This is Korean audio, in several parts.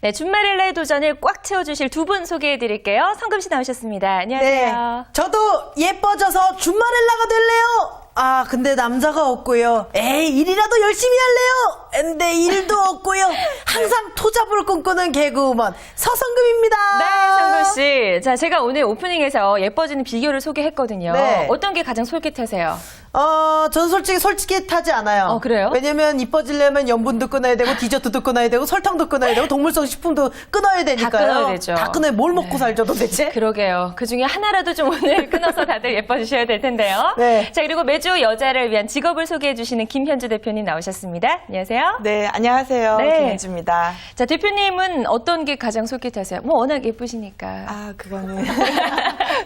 네, 준마릴라의 도전을 꽉 채워주실 두 분 소개해드릴게요. 성금 씨 나오셨습니다. 안녕하세요. 네, 저도 예뻐져서 준마릴라가 될래요. 아, 근데 남자가 없고요. 에이, 일이라도 열심히 할래요. 근데 일도 없고요. 항상 토잡을 꿈꾸는 개그우먼 서성금입니다. 네, 성금 씨. 자, 제가 오늘 오프닝에서 예뻐지는 비결을 소개했거든요. 네. 어떤 게 가장 솔깃하세요? 전 솔직히 타지 않아요. 그래요? 왜냐면 이뻐지려면 염분도 끊어야 되고 디저트도 끊어야 되고 설탕도 끊어야 되고 동물성 식품도 끊어야 되니까요. 다 끊어야 되죠. 다 끊어야 뭘 먹고 네. 살죠 도대체? 그러게요. 그 중에 하나라도 좀 오늘 끊어서 다들 예뻐지셔야 될 텐데요. 네. 자, 그리고 매주 여자를 위한 직업을 소개해주시는 김현주 대표님 나오셨습니다. 안녕하세요. 네, 안녕하세요. 네. 김현주입니다. 자, 대표님은 어떤 게 가장 솔깃하세요? 뭐 워낙 예쁘시니까. 아, 그거는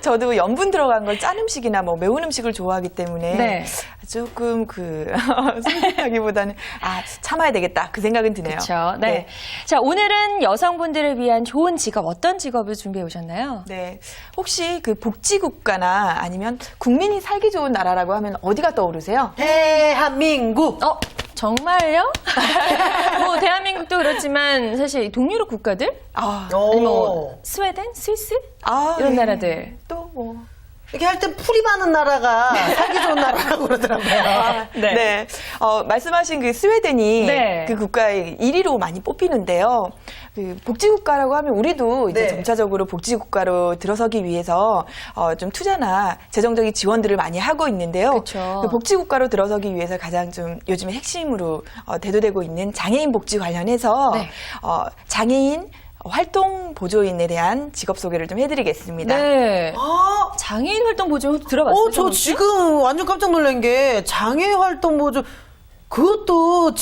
저도 염분 들어간 걸 짠 음식이나 뭐 매운 음식을 좋아하기 때문에 네. 조금 솔깃하기보다는 참아야 되겠다 그 생각은 드네요. 그렇죠. 네. 자, 오늘은 여성분들을 위한 좋은 직업 어떤 직업을 준비해 오셨나요? 네. 혹시 그 복지국가나 아니면 국민이 살기 좋은 나라라고 하면 어디가 떠오르세요? 대한민국. 정말요? 뭐 대한민국도 그렇지만 사실 동유럽 국가들? 오. 아니 뭐 스웨덴, 스위스 이런 네. 나라들. 또 뭐. 이렇게 할 땐 풀이 많은 나라가 살기 좋은 나라라고 그러더라고요. 네. 네. 말씀하신 그 스웨덴이 네. 그 국가의 1위로 많이 뽑히는데요. 그 복지국가라고 하면 우리도 이제 네. 점차적으로 복지국가로 들어서기 위해서 좀 투자나 재정적인 지원들을 많이 하고 있는데요. 그쵸. 그 복지국가로 들어서기 위해서 가장 좀 요즘에 핵심으로 대두되고 있는 장애인 복지 관련해서 네. 장애인 활동 보조인에 대한 직업 소개를 좀 해드리겠습니다. 네. 아, 장애인 활동 보조 들어봤어요? 저 지금 완전 깜짝 놀란 게 장애 활동 보조 그것도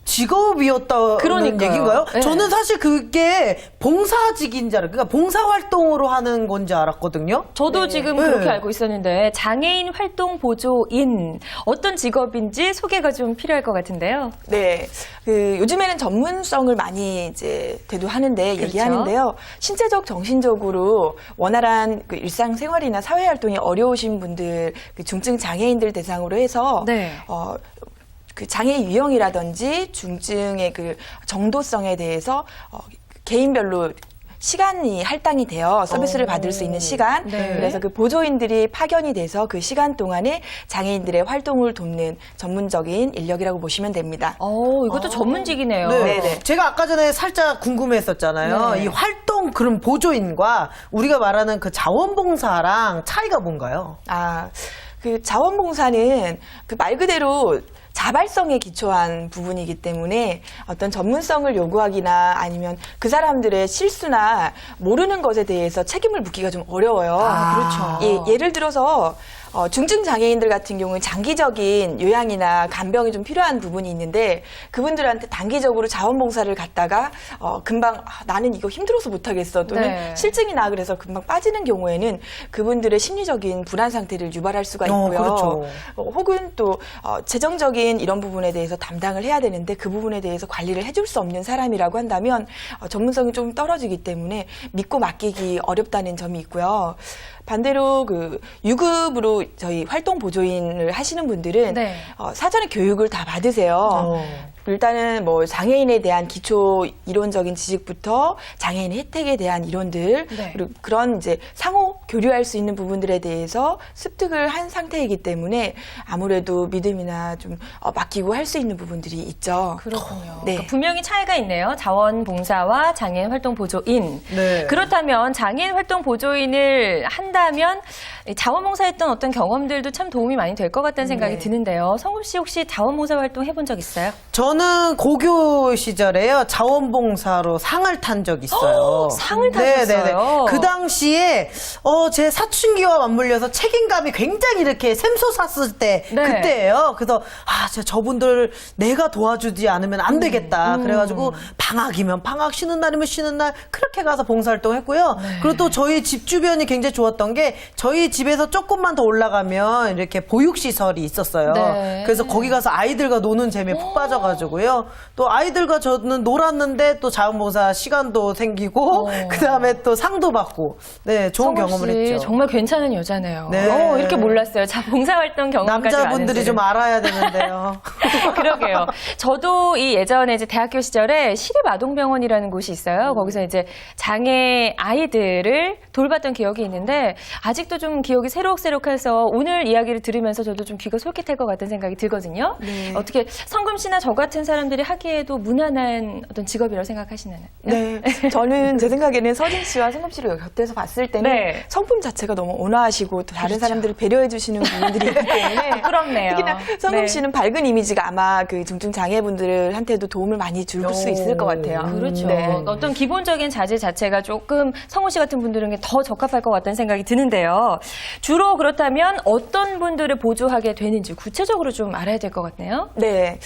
직업이었다는 그러니까요. 얘기인가요? 네. 저는 사실 그게 봉사직인 줄 알아요. 그러니까 봉사활동으로 하는 건지 알았거든요. 저도 지금 네. 그렇게 알고 있었는데 장애인 활동 보조인 어떤 직업인지 소개가 좀 필요할 것 같은데요. 네, 요즘에는 전문성을 많이 이제 대두하는데 그렇죠. 얘기하는데요. 신체적, 정신적으로 원활한 그 일상생활이나 사회활동이 어려우신 분들, 그 중증 장애인들 대상으로 해서 네. 그 장애 유형이라든지 중증의 그 정도성에 대해서 개인별로 시간이 할당이 되어 서비스를 받을 수 있는 시간. 네. 그래서 그 보조인들이 파견이 돼서 그 시간 동안에 장애인들의 활동을 돕는 전문적인 인력이라고 보시면 됩니다. 이것도 전문직이네요. 네. 네네. 제가 아까 전에 살짝 궁금했었잖아요. 네. 이 활동 그런 보조인과 우리가 말하는 그 자원봉사랑 차이가 뭔가요? 그 자원봉사는 그 말 그대로 자발성에 기초한 부분이기 때문에 어떤 전문성을 요구하기나 아니면 그 사람들의 실수나 모르는 것에 대해서 책임을 묻기가 좀 어려워요. 그렇죠. 예를 들어서 중증 장애인들 같은 경우는 장기적인 요양이나 간병이 좀 필요한 부분이 있는데 그분들한테 단기적으로 자원봉사를 갖다가 금방 나는 이거 힘들어서 못하겠어 또는 네. 실증이 나 그래서 금방 빠지는 경우에는 그분들의 심리적인 불안 상태를 유발할 수가 있고요. 그렇죠. 혹은 또 재정적인 이런 부분에 대해서 담당을 해야 되는데 그 부분에 대해서 관리를 해줄 수 없는 사람이라고 한다면 전문성이 좀 떨어지기 때문에 믿고 맡기기 어렵다는 점이 있고요. 반대로 그 유급으로 저희 활동 보조인을 하시는 분들은 네. 사전에 교육을 다 받으세요. 일단은 뭐 장애인에 대한 기초 이론적인 지식부터 장애인의 혜택에 대한 이론들 네. 그리고 그런 이제 상호 교류할 수 있는 부분들에 대해서 습득을 한 상태이기 때문에 아무래도 믿음이나 좀 맡기고 할 수 있는 부분들이 있죠. 그렇군요. 네. 그러니까 분명히 차이가 있네요. 자원봉사와 장애인 활동 보조인. 네. 그렇다면 장애인 활동 보조인을 한다면 자원봉사했던 어떤 경험들도 참 도움이 많이 될 것 같다는 생각이 드는데요. 성금 씨 혹시 자원봉사 활동 해본 적 있어요? 저는 고교 시절에요. 자원봉사로 상을 탄 적 있어요. 상을 타셨어요? 그 당시에 제 사춘기와 맞물려서 책임감이 굉장히 이렇게 샘솟았을 때 네. 그때예요. 그래서 진짜 저분들 내가 도와주지 않으면 안 되겠다. 그래가지고 방학이면 방학, 쉬는 날이면 쉬는 날 그렇게 가서 봉사활동 했고요. 그리고 또 저희 집 주변이 굉장히 좋았던 게 저희 집에서 조금만 더 올라가면 이렇게 보육시설이 있었어요. 네. 그래서 거기 가서 아이들과 노는 재미에 푹 빠져가지고요. 또 아이들과 저는 놀았는데 또 자원봉사 시간도 생기고 그 다음에 또 상도 받고 네 좋은 성우 경험을 씨 했죠. 정말 괜찮은 여자네요. 네. 이렇게 몰랐어요. 자, 봉사활동 경험까지 남자분들이 좀 알아야 되는데요. 그러게요. 저도 이 예전에 이제 대학교 시절에 시립아동병원이라는 곳이 있어요. 거기서 이제 장애 아이들을 돌봤던 기억이 있는데 아직도 좀 기억이 새록새록해서 오늘 이야기를 들으면서 저도 좀 귀가 솔깃할 것 같은 생각이 들거든요. 네. 어떻게 성금 씨나 저 같은 사람들이 하기에도 무난한 어떤 직업이라고 생각하시나요? 네, 저는 제 생각에는 서진 씨와 성금 씨를 곁에서 봤을 때는 네. 성품 자체가 너무 온화하시고 또 다른 사람들을 배려해 주시는 부분들이 있기 때문에 부럽네요. 특히나 성금 네. 씨는 밝은 이미지가 아마 그 중증 장애분들한테도 도움을 많이 줄 수 있을 것 같아요. 그렇죠. 네. 어떤 기본적인 자질 자체가 조금 성우 씨 같은 분들에게 더 적합할 것 같다는 생각이 드는데요. 주로 그렇다면 어떤 분들을 보조하게 되는지 구체적으로 좀 알아야 될 것 같네요. 네,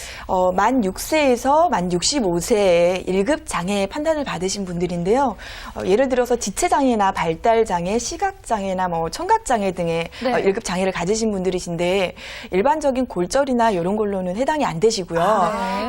만 6세에서 만 65세에 1급 장애 판단을 받으신 분들인데요. 예를 들어서 지체장애나 발달장애, 시각장애나 뭐 청각장애 등의 네. 1급 장애를 가지신 분들이신데 일반적인 골절이나 이런 걸로는 해당이 안 되시고요.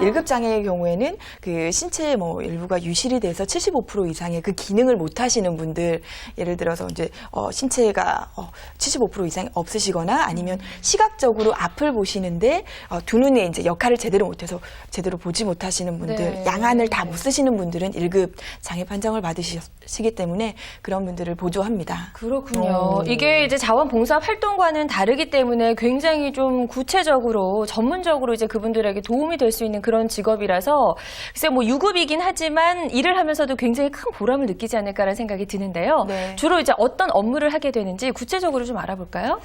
네. 1급 장애의 경우에는 그 신체의 뭐 일부가 유실이 돼서 75% 이상의 그 기능을 못 하시는 분들, 예를 들어서 이제 신체가 75% 이상 없으시거나 아니면 시각적으로 앞을 보시는데 두 눈의 이제 역할을 제대로 못해서 제대로 보지 못하시는 분들, 네. 양안을 다 못 쓰시는 분들은 1급 장애 판정을 받으시기 때문에 그런 분들을 보조합니다. 그렇군요. 이게 이제 자원봉사 활동과는 다르기 때문에 굉장히 좀 구체적으로 전문적으로 이제 그분들에게 도움이 될 수 있는 그런 직업이라서 글쎄 뭐 유급이긴 하지만 일을 하면서도 굉장히 큰 보람을 느끼지 않을까라는 생각이 드는데요. 네. 주로 이제 어떤 업무를 하게 되는지 구체적으로 좀 알아볼까요?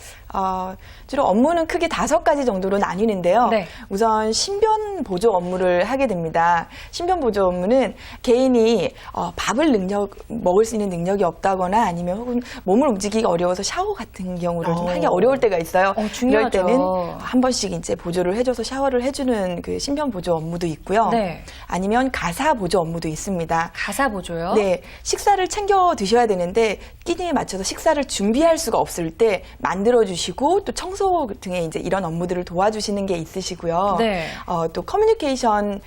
주로 업무는 크게 5가지 정도로 나뉘는데요. 네. 우선 신변 보조 업무를 하게 됩니다. 신변 보조 업무는 개인이 밥을 먹을 수 있는 능력이 없다거나 아니면 혹은 몸을 움직이기 어려워서 샤워 같은 경우를 좀 하기 어려울 때가 있어요. 이럴 중요하죠. 때는 한 번씩 이제 보조를 해줘서 샤워를 해주는 그 신변 보조 업무도 있고요. 네. 아니면 가사 보조 업무도 있습니다. 가사 보조요? 네, 식사를 챙겨 드셔야 되는데 끼니에 맞춰서 식사를 준비할 수가 없을 때 만들어 주시고 또 청소 등의 이제 이런 업무들을 도와주시는 게 있으시고요. 네. 또 커뮤니케이션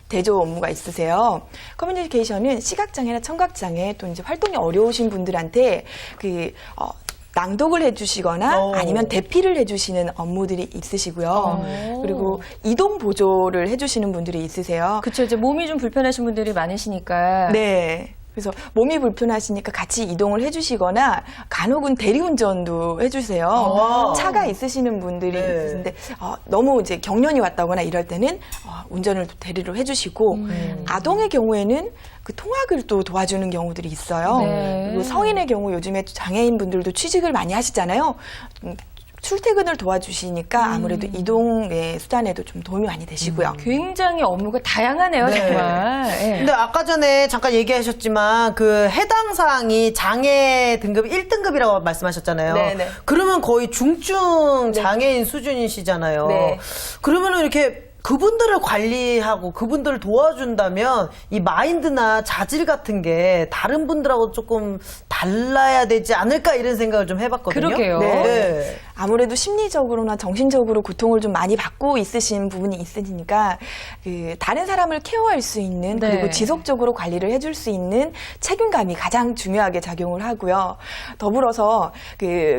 대조 업무가 있으세요. 커뮤니케이션은 시각장애나 청각장애 또 이제 활동이 어려우신 분들한테 낭독을 해주시거나 아니면 대피를 해주시는 업무들이 있으시고요. 그리고 이동 보조를 해주시는 분들이 있으세요. 그렇죠. 이제 몸이 좀 불편하신 분들이 많으시니까. 네. 그래서 몸이 불편하시니까 같이 이동을 해주시거나 간혹은 대리운전도 해주세요. 차가 있으시는 분들이 있으신데 너무 이제 경련이 왔다거나 이럴 때는 운전을 대리로 해주시고 아동의 경우에는 그 통학을 또 도와주는 경우들이 있어요. 네. 그리고 성인의 경우 요즘에 장애인 분들도 취직을 많이 하시잖아요. 출퇴근을 도와주시니까 아무래도 이동의 수단에도 좀 도움이 많이 되시고요. 굉장히 업무가 다양하네요, 네. 정말. 예. 근데 아까 전에 잠깐 얘기하셨지만 그 해당 사항이 장애 등급 1등급이라고 말씀하셨잖아요. 네네. 그러면 거의 중증 장애인 수준이시잖아요. 네. 그러면은 이렇게 그분들을 관리하고 그분들을 도와준다면 이 마인드나 자질 같은 게 다른 분들하고 조금 달라야 되지 않을까 이런 생각을 좀 해봤거든요. 그러게요. 네. 아무래도 심리적으로나 정신적으로 고통을 좀 많이 받고 있으신 부분이 있으니까 다른 사람을 케어할 수 있는 네. 그리고 지속적으로 관리를 해줄 수 있는 책임감이 가장 중요하게 작용을 하고요. 더불어서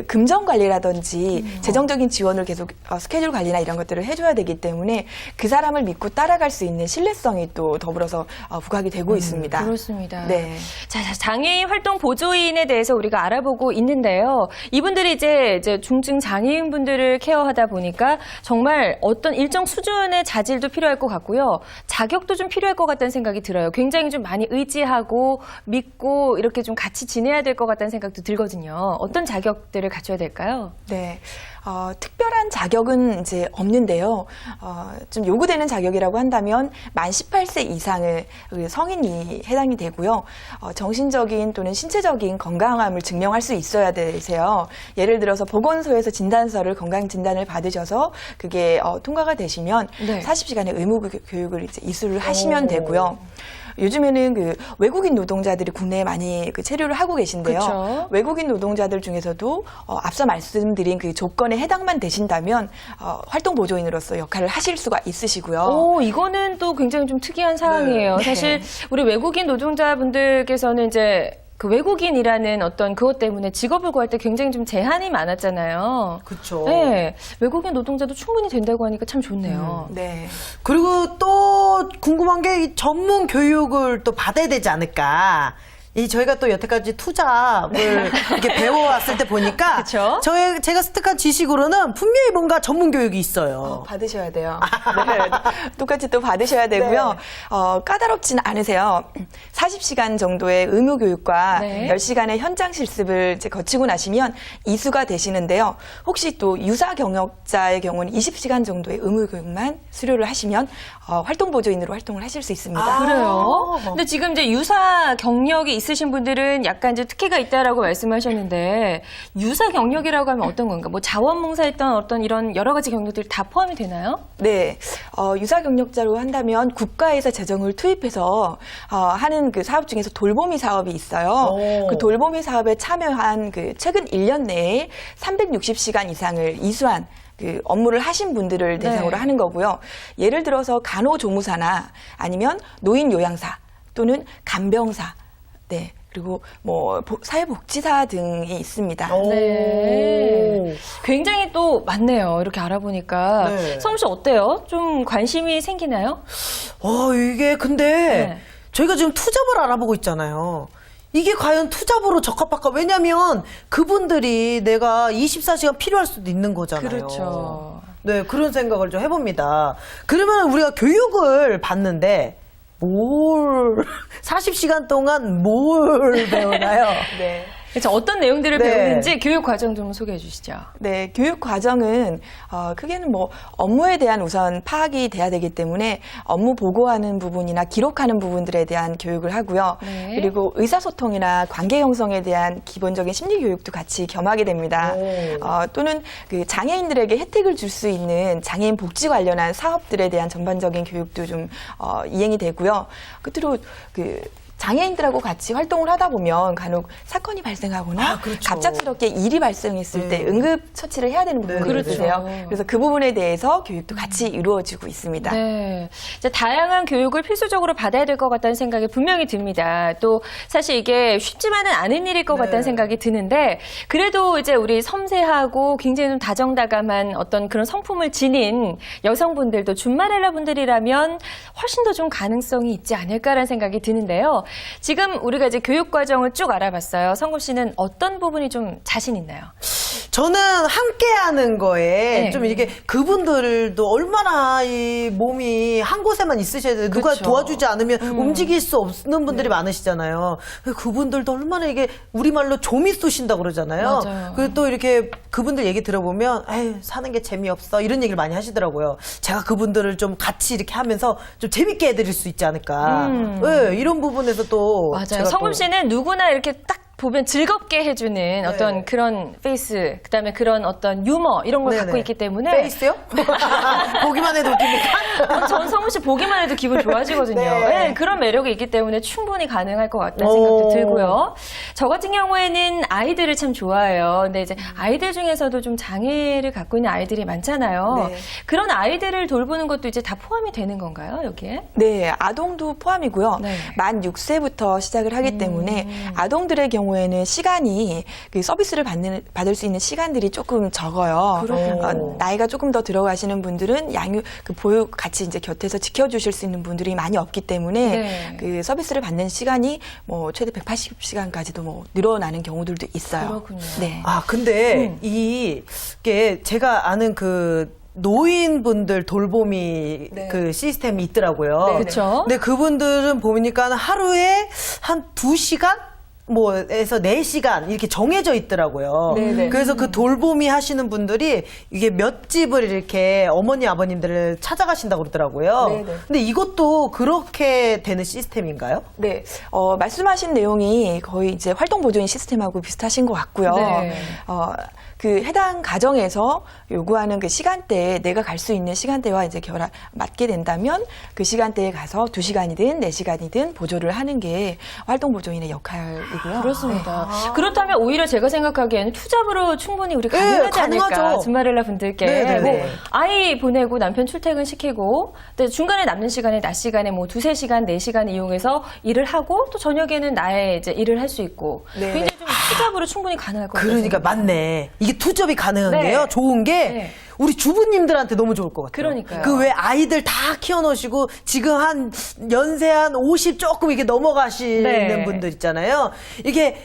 금전 관리라든지 재정적인 지원을 계속 스케줄 관리나 이런 것들을 해줘야 되기 때문에 그 사람을 믿고 따라갈 수 있는 신뢰성이 또 더불어서 부각이 되고 있습니다. 그렇습니다. 네. 자, 장애인 활동 보조인에 대해서 우리가 알아보고 있는데요. 이분들이 이제 중증 장애인 분들을 케어하다 보니까 정말 어떤 일정 수준의 자질도 필요할 것 같고요. 자격도 좀 필요할 것 같다는 생각이 들어요. 굉장히 좀 많이 의지하고 믿고 이렇게 좀 같이 지내야 될 것 같다는 생각도 들거든요. 어떤 자격들을 갖춰야 될까요? 네. 특별한 자격은 이제 없는데요. 좀 요구되는 자격이라고 한다면 만 18세 이상의 성인이 해당이 되고요. 정신적인 또는 신체적인 건강함을 증명할 수 있어야 되세요. 예를 들어서 보건소에서 진단서를 건강 진단을 받으셔서 그게 통과가 되시면 네. 40시간의 의무 교육을 이제 이수를 하시면 되고요. 요즘에는 그 외국인 노동자들이 국내에 많이 그 체류를 하고 계신데요. 그쵸. 외국인 노동자들 중에서도 앞서 말씀드린 그 조건에 해당만 되신다면 활동 보조인으로서 역할을 하실 수가 있으시고요. 오, 이거는 또 굉장히 좀 특이한 상황이에요. 네. 사실 우리 외국인 노동자분들께서는 이제 그 외국인이라는 어떤 그것 때문에 직업을 구할 때 굉장히 좀 제한이 많았잖아요. 그쵸. 네, 외국인 노동자도 충분히 된다고 하니까 참 좋네요. 네. 그리고 또 궁금한 게 이 전문 교육을 또 받아야 되지 않을까. 이 저희가 또 여태까지 투잡을 이렇게 배워왔을 때 보니까 그쵸? 제가 습득한 지식으로는 분명히 뭔가 전문 교육이 있어요. 받으셔야 돼요. 네, 똑같이 또 받으셔야 되고요. 까다롭지는 않으세요. 40시간 정도의 의무 교육과 네. 10시간의 현장 실습을 이제 거치고 나시면 이수가 되시는데요. 혹시 또 유사 경력자의 경우는 20시간 정도의 의무 교육만 수료를 하시면 활동 보조인으로 활동을 하실 수 있습니다. 아. 그래요? 근데 지금 이제 유사 경력이 있으신 분들은 약간 이제 특혜가 있다라고 말씀하셨는데 유사 경력이라고 하면 어떤 건가? 뭐 자원봉사했던 어떤 이런 여러 가지 경력들이 다 포함이 되나요? 네, 유사 경력자로 한다면 국가에서 재정을 투입해서 하는 그 사업 중에서 돌보미 사업이 있어요. 오. 그 돌보미 사업에 참여한 그 최근 1년 내에 360시간 이상을 이수한 그 업무를 하신 분들을 대상으로 네. 하는 거고요. 예를 들어서 간호조무사나 아니면 노인요양사 또는 간병사, 네. 그리고 뭐 사회복지사 등이 있습니다. 오. 네. 굉장히 또 많네요. 이렇게 알아보니까. 네. 성우 씨 어때요? 좀 관심이 생기나요? 이게 근데 네. 저희가 지금 투잡을 알아보고 있잖아요. 이게 과연 투잡으로 적합할까? 왜냐면 그분들이 내가 24시간 필요할 수도 있는 거잖아요. 그렇죠. 네, 그런 생각을 좀 해봅니다. 그러면 우리가 교육을 받는데 40시간 동안 뭘 배우나요? 네. 그래서 어떤 내용들을 네. 배우는지 교육 과정 좀 소개해 주시죠. 네, 교육 과정은 크게는 뭐 업무에 대한 우선 파악이 돼야 되기 때문에 업무 보고하는 부분이나 기록하는 부분들에 대한 교육을 하고요. 네. 그리고 의사소통이나 관계 형성에 대한 기본적인 심리 교육도 같이 겸하게 됩니다. 또는 그 장애인들에게 혜택을 줄 수 있는 장애인 복지 관련한 사업들에 대한 전반적인 교육도 좀 이행이 되고요. 끝으로 그 장애인들하고 같이 활동을 하다 보면 간혹 사건이 발생하거나 그렇죠. 갑작스럽게 일이 발생했을 때 응급 처치를 해야 되는 부분이 그렇죠. 있으세요. 그래서 그 부분에 대해서 교육도 같이 이루어지고 있습니다. 네. 이제 다양한 교육을 필수적으로 받아야 될 것 같다는 생각이 분명히 듭니다. 또 사실 이게 쉽지만은 않은 일일 것 같다는 생각이 드는데 그래도 이제 우리 섬세하고 굉장히 좀 다정다감한 어떤 그런 성품을 지닌 여성분들도 준마렐라 분들이라면 훨씬 더 좀 가능성이 있지 않을까라는 생각이 드는데요. 지금 우리가 이제 교육 과정을 쭉 알아봤어요. 성금 씨는 어떤 부분이 좀 자신 있나요? 저는 함께하는 거에 네. 좀 이게 그분들도 얼마나 이 몸이 한 곳에만 있으셔야 돼요. 누가 그쵸. 도와주지 않으면 움직일 수 없는 분들이 많으시잖아요. 그분들도 얼마나 이게 우리말로 좀이 쏘신다고 그러잖아요. 맞아요. 그리고 또 이렇게 그분들 얘기 들어보면 에휴, 사는 게 재미없어 이런 얘기를 많이 하시더라고요. 제가 그분들을 좀 같이 이렇게 하면서 좀 재밌게 해드릴 수 있지 않을까. 네, 이런 부분에서 또 맞아요. 제가 성금 또 씨는 누구나 이렇게 딱 보면 즐겁게 해주는 어떤 그런 페이스, 그다음에 그런 어떤 유머 이런 걸 네네. 갖고 있기 때문에 페이스요? 보기만 해도 웃깁니까? 전 성우 씨 보기만 해도 기분 좋아지거든요. 네. 네, 그런 매력이 있기 때문에 충분히 가능할 것 같다는 생각도 오. 들고요. 저 같은 경우에는 아이들을 참 좋아해요. 근데 이제 아이들 중에서도 좀 장애를 갖고 있는 아이들이 많잖아요. 네. 그런 아이들을 돌보는 것도 이제 다 포함이 되는 건가요, 여기에? 네, 아동도 포함이고요. 네. 만 6세부터 시작을 하기 때문에 아동들의 경우에는 시간이 그 서비스를 받을 수 있는 시간들이 조금 적어요. 그렇군요. 나이가 조금 더 들어가시는 분들은 그 보육 같이 이제 곁에서 지켜주실 수 있는 분들이 많이 없기 때문에 네. 그 서비스를 받는 시간이 뭐 최대 180시간까지도 뭐 늘어나는 경우들도 있어요. 그렇군요. 네. 근데 이게 제가 아는 그 노인분들 돌보미 네. 그 시스템이 있더라고요. 네, 그렇죠. 근데 그분들은 보니까 하루에 한 2시간? 에서 4시간 이렇게 정해져 있더라고요. 네네. 그래서 그 돌보미 하시는 분들이 이게 몇 집을 이렇게 어머니 아버님들을 찾아가신다고 그러더라고요. 네네. 근데 이것도 그렇게 되는 시스템인가요? 네, 말씀하신 내용이 거의 이제 활동 보조인 시스템하고 비슷하신 것 같고요. 네. 그 해당 가정에서 요구하는 그 시간대에 내가 갈 수 있는 시간대와 이제 맞게 된다면 그 시간대에 가서 2시간이든 4시간이든 보조를 하는 게 활동 보조인의 역할이고요. 그렇습니다. 그렇다면 오히려 제가 생각하기에는 투잡으로 충분히 우리 가능하지 않을까. 가능하죠. 주말렐라 분들께. 네네네. 뭐 아이 보내고 남편 출퇴근시키고 또 중간에 남는 시간에 낮 시간에 뭐 2-3시간, 4시간 이용해서 일을 하고 또 저녁에는 나의 이제 일을 할 수 있고 네네. 굉장히 좀 투잡으로 충분히 가능할 것 같아요. 그러니까 맞네. 이게 투잡이 가능한 네. 게요. 좋은 게 네. 우리 주부님들한테 너무 좋을 것 같아요. 그러니까요. 그 왜 아이들 다 키워놓으시고 지금 한 연세 한 50 조금 이게 넘어가시는 네. 분들 있잖아요. 이게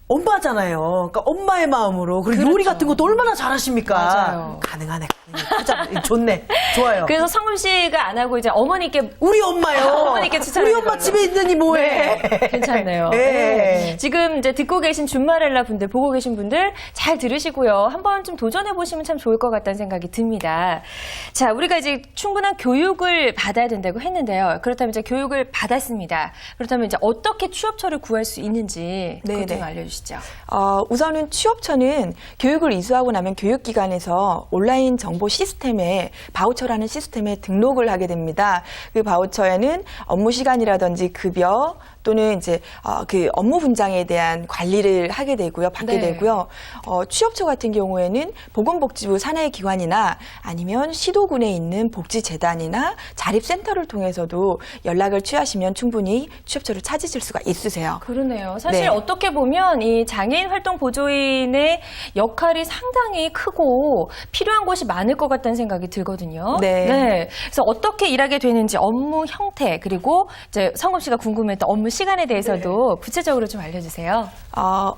엄마잖아요. 그러니까 엄마의 마음으로 그리고 그렇죠. 요리 같은 것도 얼마나 잘하십니까? 맞아요. 가능하네. 투잡 좋네. 좋아요. 그래서 성금 씨가 안 하고 이제 어머니께 우리 엄마요. 어머니께 추천하는 우리 엄마 걸로. 집에 있느니 뭐해? 괜찮네요. 네. 네. 지금 이제 듣고 계신 준마렐라 분들, 보고 계신 분들 잘 들으시고요. 한번 좀 도전해 보시면 참 좋을 것 같다는 생각이 듭니다. 자, 우리가 이제 충분한 교육을 받아야 된다고 했는데요. 그렇다면 이제 교육을 받았습니다. 그렇다면 이제 어떻게 취업처를 구할 수 있는지 그것 좀 네네. 알려주시죠. 우선은 취업처는 교육을 이수하고 나면 교육기관에서 온라인 정보 시스템에 바우처라는 시스템에 등록을 하게 됩니다. 그 바우처에는 업무 시간이라든지 급여 또는 이제 그 업무 분장에 대한 관리를 하게 되고요, 받게 네. 되고요. 취업처 같은 경우에는 보건복지부 산하기관이나 아니면 시도군에 있는 복지재단이나 자립센터를 통해서도 연락을 취하시면 충분히 취업처를 찾으실 수가 있으세요. 그러네요. 사실 네. 어떻게 보면 이 장애인 활동 보조인의 역할이 상당히 크고 필요한 곳이 많을 것 같다는 생각이 들거든요. 네. 그래서 어떻게 일하게 되는지 업무 형태 그리고 이제 성금 씨가 궁금했던 업무 시간에 대해서도 구체적으로 좀 알려주세요.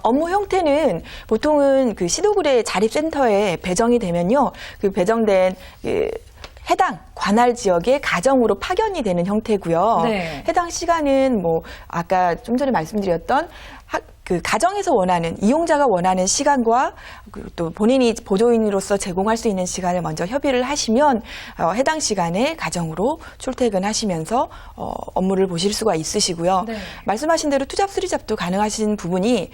업무 형태는 보통은 그 시도군의 자립센터에 배정이 되면요, 그 배정된 그 해당 관할 지역의 가정으로 파견이 되는 형태고요. 네. 해당 시간은 뭐 아까 좀 전에 말씀드렸던 그 가정에서 원하는 이용자가 원하는 시간과 또 본인이 보조인으로서 제공할 수 있는 시간을 먼저 협의를 하시면 해당 시간에 가정으로 출퇴근하시면서 업무를 보실 수가 있으시고요. 네. 말씀하신 대로 투잡, 쓰리잡도 가능하신 부분이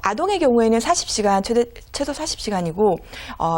아동의 경우에는 40시간 최소 40시간이고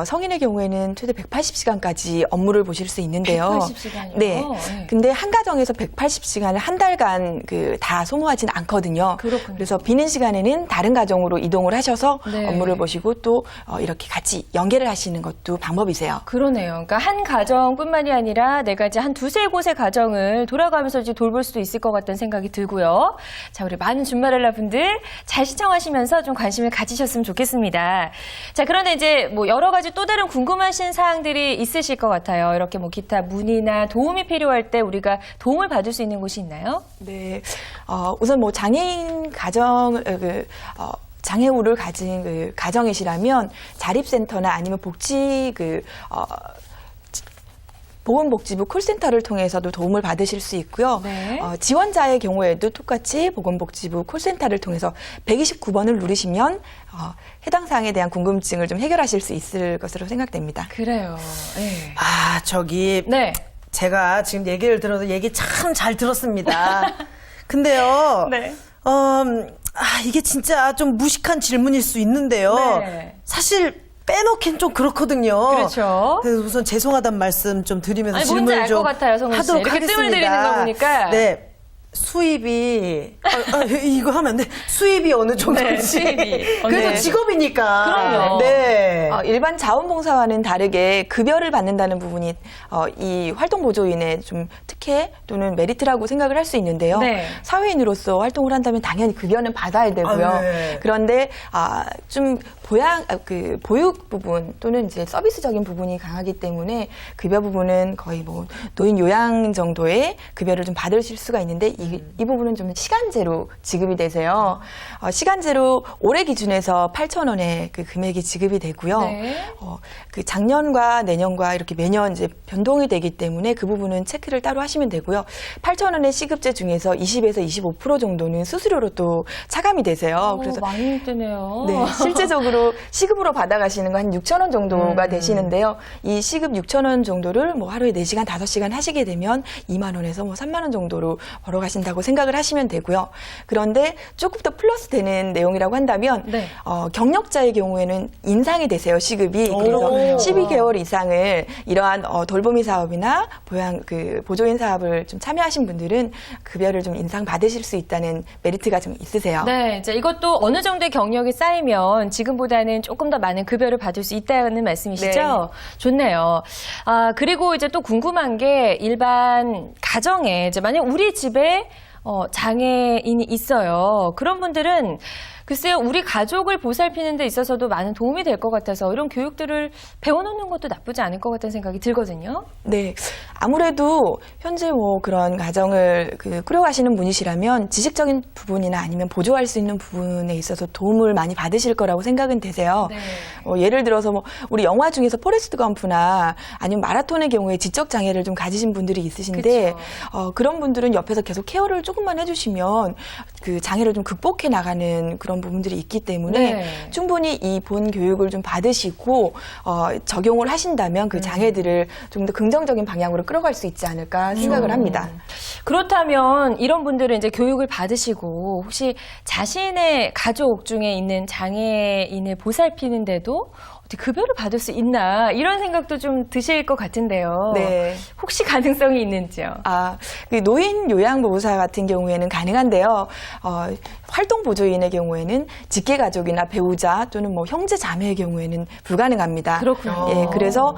성인의 경우에는 최대 180시간까지 업무를 보실 수 있는데요. 180시간이요? 네. 네. 근데 한 가정에서 180시간을 한 달간 다 소모하진 않거든요. 그렇군요. 그래서 비는 시간에는 다른 가정으로 이동을 하셔서 네. 업무를 보시고 또 이렇게 같이 연계를 하시는 것도 방법이세요. 그러네요. 그러니까 한 가정뿐만이 아니라 내가 이제 한 2-3곳의 가정을 돌아가면서 이제 돌볼 수도 있을 것 같다는 생각이 들고요. 자, 우리 많은 준마렐라 분들 잘 시청하시면서 좀 관심을 가지셨으면 좋겠습니다. 자, 그런데 이제 뭐 여러 가지 또 다른 궁금하신 사항들이 있으실 것 같아요. 이렇게 뭐 기타 문의나 도움이 필요할 때 우리가 도움을 받을 수 있는 곳이 있나요? 네. 우선 뭐 장애인 가정, 장애우를 가진 그 가정이시라면 자립센터나 아니면 보건복지부 콜센터를 통해서도 도움을 받으실 수 있고요. 네. 지원자의 경우에도 똑같이 보건복지부 콜센터를 통해서 129번을 누르시면 해당 사항에 대한 궁금증을 좀 해결하실 수 있을 것으로 생각됩니다. 그래요. 네. 저기 네. 제가 지금 얘기를 들어도 얘기 참 잘 들었습니다. 근데요. 네. 이게 진짜 좀 무식한 질문일 수 있는데요. 네. 사실 빼놓긴 좀 그렇거든요. 그렇죠. 그래서 우선 죄송하다는 말씀 좀 드리면서 아니, 뭔지 질문을 알 좀 것 같아요, 성훈 씨. 하도록 이렇게 뜸을 하겠습니다. 들이는 거 보니까. 네. 수입이 이거 하면 안 돼. 수입이 어느 정도인지. 네, 수입이 어느 그래도 정도. 직업이니까. 그럼요. 네. 일반 자원봉사와는 다르게 급여를 받는다는 부분이 이 활동보조인의 좀 특혜 또는 메리트라고 생각을 할 수 있는데요. 네. 사회인으로서 활동을 한다면 당연히 급여는 받아야 되고요. 네. 그런데 좀 보육 부분 또는 이제 서비스적인 부분이 강하기 때문에 급여 부분은 거의 뭐 노인 요양 정도의 급여를 좀 받으실 수가 있는데 이 부분은 좀 시간제로 지급이 되세요. 시간제로 올해 기준에서 8,000원의 그 금액이 지급이 되고요. 네. 그 작년과 내년과 이렇게 매년 이제 변동이 되기 때문에 그 부분은 체크를 따로 하시면 되고요. 8,000원의 시급제 중에서 20에서 25% 정도는 수수료로 또 차감이 되세요. 그래서 많이 뜨네요. 네, 실제적으로 시급으로 받아가시는 거 한 6,000원 정도가 되시는데요. 이 시급 6,000원 정도를 뭐 하루에 4시간, 5시간 하시게 되면 2만 원에서 뭐 3만 원 정도로 벌어가신다고 생각을 하시면 되고요. 그런데 조금 더 플러스 되는 내용이라고 한다면 네. 경력자의 경우에는 인상이 되세요, 시급이. 그래서 12개월 이상을 이러한 돌보미 사업이나 보조인 사업을 좀 참여하신 분들은 급여를 좀 인상 받으실 수 있다는 메리트가 좀 있으세요. 네, 이제 이것도 어느 정도의 경력이 쌓이면 지금보다는 조금 더 많은 급여를 받을 수 있다는 말씀이시죠? 네. 좋네요. 그리고 이제 또 궁금한 게 일반 가정에 이제 만약 우리 집에 장애인이 있어요. 그런 분들은 글쎄요, 우리 가족을 보살피는 데 있어서도 많은 도움이 될 것 같아서 이런 교육들을 배워놓는 것도 나쁘지 않을 것 같다는 생각이 들거든요. 네. 아무래도 현재 뭐 그런 가정을 꾸려가시는 분이시라면 지식적인 부분이나 아니면 보조할 수 있는 부분에 있어서 도움을 많이 받으실 거라고 생각은 되세요. 네. 예를 들어서 뭐 우리 영화 중에서 포레스트 검프나 아니면 마라톤의 경우에 지적 장애를 좀 가지신 분들이 있으신데 그런 분들은 옆에서 계속 케어를 조금만 해주시면 그 장애를 좀 극복해 나가는 그런 부분들이 있기 때문에 네. 충분히 이 본 교육을 좀 받으시고 적용을 하신다면 그 장애들을 좀 더 긍정적인 방향으로 끌어갈 수 있지 않을까 생각을 합니다. 그렇다면 이런 분들은 이제 교육을 받으시고 혹시 자신의 가족 중에 있는 장애인을 보살피는데도 어떻게 급여를 받을 수 있나 이런 생각도 좀 드실 것 같은데요. 네. 혹시 가능성이 있는지요? 그 노인 요양보호사 같은 경우에는 가능한데요. 활동 보조인의 경우에는 직계 가족이나 배우자 또는 뭐 형제 자매의 경우에는 불가능합니다. 그렇군요. 예, 그래서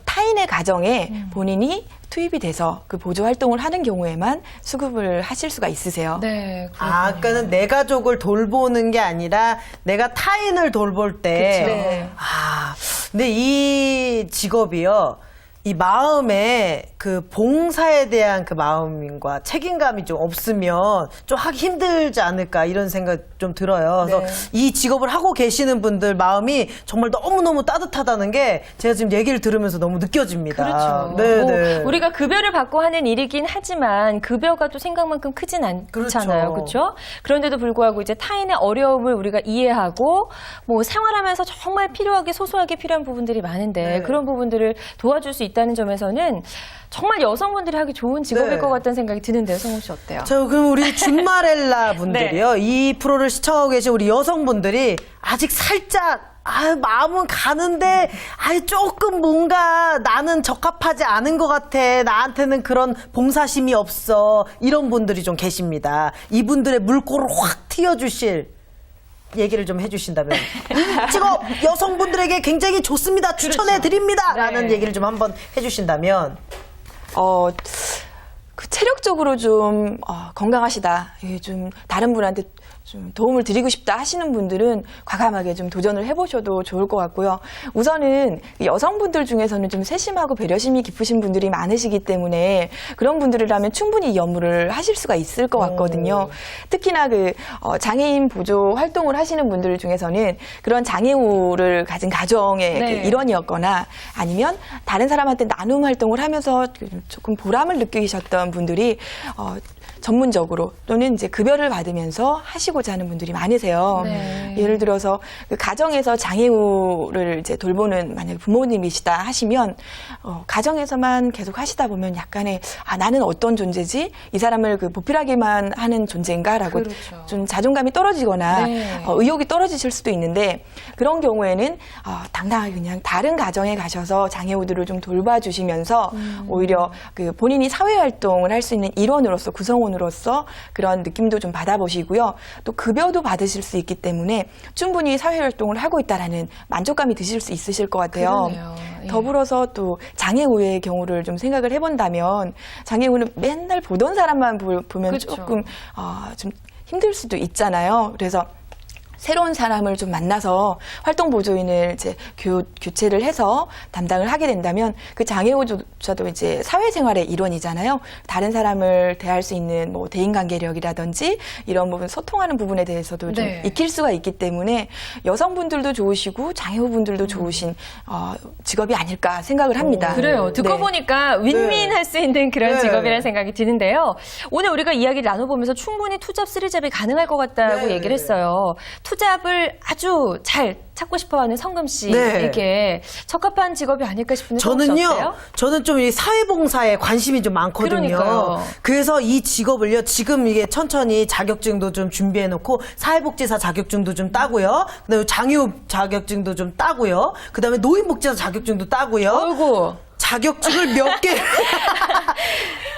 타인의 가정에 본인이 투입이 돼서 그 보조 활동을 하는 경우에만 수급을 하실 수가 있으세요. 네. 아까는 내 가족을 돌보는 게 아니라 내가 타인을 돌볼 때. 그쵸. 네. 근데 이 직업이요. 이 마음에 그 봉사에 대한 그 마음과 책임감이 좀 없으면 좀 하기 힘들지 않을까 이런 생각 좀 들어요. 그래서 네. 이 직업을 하고 계시는 분들 마음이 정말 너무너무 따뜻하다는 게 제가 지금 얘기를 들으면서 너무 느껴집니다. 그렇죠. 네, 뭐 네. 우리가 급여를 받고 하는 일이긴 하지만 급여가 또 생각만큼 크진 않잖아요. 그렇죠? 그런데도 불구하고 이제 타인의 어려움을 우리가 이해하고 뭐 생활하면서 정말 필요하게 소소하게 필요한 부분들이 많은데 네. 그런 부분들을 도와줄 수 있다는 점에서는 정말 여성분들이 하기 좋은 직업일 네. 것 같다는 생각이 드는데요. 성욱 씨 어때요? 자, 그럼 우리 준마렐라 분들이요. 이 프로를 시청하고 계신 우리 여성분들이 아직 살짝 마음은 가는데 조금 뭔가 나는 적합하지 않은 것 같아. 나한테는 그런 봉사심이 없어. 이런 분들이 좀 계십니다. 이분들의 물꼬를 확 튀어주실 얘기를 좀 해주신다면 이 직업 여성분들에게 굉장히 좋습니다. 추천해 드립니다. 라는 네. 얘기를 좀 한번 해주신다면 그 체력적으로 좀 건강하시다, 좀 다른 분한테 좀 도움을 드리고 싶다 하시는 분들은 과감하게 좀 도전을 해보셔도 좋을 것 같고요. 우선은 여성분들 중에서는 좀 세심하고 배려심이 깊으신 분들이 많으시기 때문에 그런 분들이라면 충분히 이 업무를 하실 수가 있을 것 같거든요. 특히나 장애인 보조 활동을 하시는 분들 중에서는 그런 장애우를 가진 가정의 네. 일원이었거나 아니면 다른 사람한테 나눔 활동을 하면서 조금 보람을 느끼셨던 분들이 전문적으로 또는 이제 급여를 받으면서 하시고자 하는 분들이 많으세요. 네. 예를 들어서 그 가정에서 장애우를 이제 돌보는 만약에 부모님이시다 하시면 가정에서만 계속 하시다 보면 약간의 나는 어떤 존재지? 이 사람을 보필하기만 하는 존재인가라고 그렇죠. 좀 자존감이 떨어지거나 네. 의욕이 떨어지실 수도 있는데 그런 경우에는 당당하게 그냥 다른 가정에 가셔서 장애우들을 좀 돌봐주시면서 오히려 본인이 사회활동을 할 수 있는 일원으로서 구성원으로서 그런 느낌도 좀 받아보시고요. 또 급여도 받으실 수 있기 때문에 충분히 사회활동을 하고 있다라는 만족감이 드실 수 있으실 것 같아요. 그러네요. 예. 더불어서 또 장애우의 경우를 좀 생각을 해본다면 장애우는 맨날 보던 사람만 보면 그렇죠. 조금 좀 힘들 수도 있잖아요. 그래서 새로운 사람을 좀 만나서 활동 보조인을 이제 교체를 해서 담당을 하게 된다면 그 장애우조차도 이제 사회생활의 일원이잖아요. 다른 사람을 대할 수 있는 뭐 대인관계력이라든지 이런 부분 소통하는 부분에 대해서도 좀 네. 익힐 수가 있기 때문에 여성분들도 좋으시고 장애우분들도 좋으신 직업이 아닐까 생각을 합니다. 그래요. 듣고 네. 보니까 윈윈할 수 있는 그런 네. 직업이라는 생각이 드는데요. 오늘 우리가 이야기를 나눠보면서 충분히 투잡, 쓰리잡이 가능할 것 같다고 네. 얘기를 했어요. 투잡을 아주 잘 찾고 싶어하는 성금 씨에게 적합한 직업이 아닐까 싶은데 저는요, 저는 좀 이 사회봉사에 관심이 좀 많거든요. 그러니까요. 그래서 이 직업을요, 지금 이게 천천히 자격증도 좀 준비해놓고, 사회복지사 자격증도 좀 따고요, 그 다음에 장애우 자격증도 좀 따고요, 그 다음에 노인복지사 자격증도 따고요. 어이구. 자격증을 몇 개.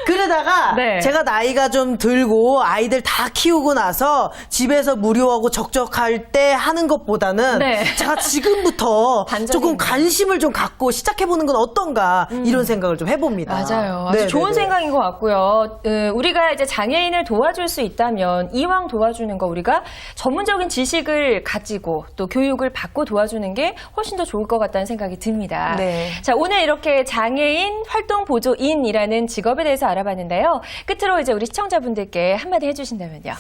그러다가 네. 제가 나이가 좀 들고 아이들 다 키우고 나서 집에서 무료하고 적적할 때 하는 것보다는 네. 제가 지금부터 반전이 조금 있네요. 관심을 좀 갖고 시작해보는 건 어떤가 이런 생각을 좀 해봅니다. 맞아요. 아주 네, 좋은 네, 네. 생각인 것 같고요. 우리가 이제 장애인을 도와줄 수 있다면 이왕 도와주는 거 우리가 전문적인 지식을 가지고 또 교육을 받고 도와주는 게 훨씬 더 좋을 것 같다는 생각이 듭니다. 네. 자, 오늘 이렇게 장애인 활동 보조인이라는 직업에 대해서 알아봤는데요. 끝으로 이제 우리 시청자분들께 한마디 해주신다면요.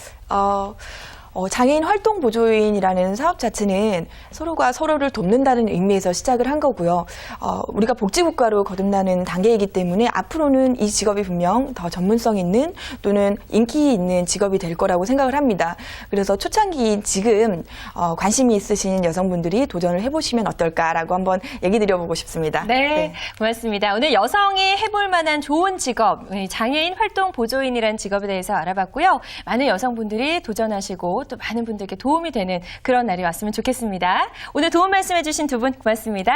장애인 활동 보조인이라는 사업 자체는 서로가 서로를 돕는다는 의미에서 시작을 한 거고요. 우리가 복지국가로 거듭나는 단계이기 때문에 앞으로는 이 직업이 분명 더 전문성 있는 또는 인기 있는 직업이 될 거라고 생각을 합니다. 그래서 초창기인 지금 관심이 있으신 여성분들이 도전을 해보시면 어떨까라고 한번 얘기 드려보고 싶습니다. 네, 고맙습니다. 오늘 여성이 해볼 만한 좋은 직업, 장애인 활동 보조인이라는 직업에 대해서 알아봤고요. 많은 여성분들이 도전하시고 또 많은 분들께 도움이 되는 그런 날이 왔으면 좋겠습니다. 오늘 도움 말씀해주신 두 분 고맙습니다.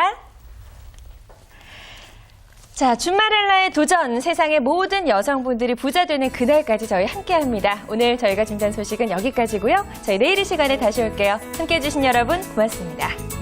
자, 준마렐라의 도전, 세상의 모든 여성분들이 부자 되는 그날까지 저희 함께합니다. 오늘 저희가 준비한 소식은 여기까지고요. 저희 내일 이 시간에 다시 올게요. 함께해 주신 여러분 고맙습니다.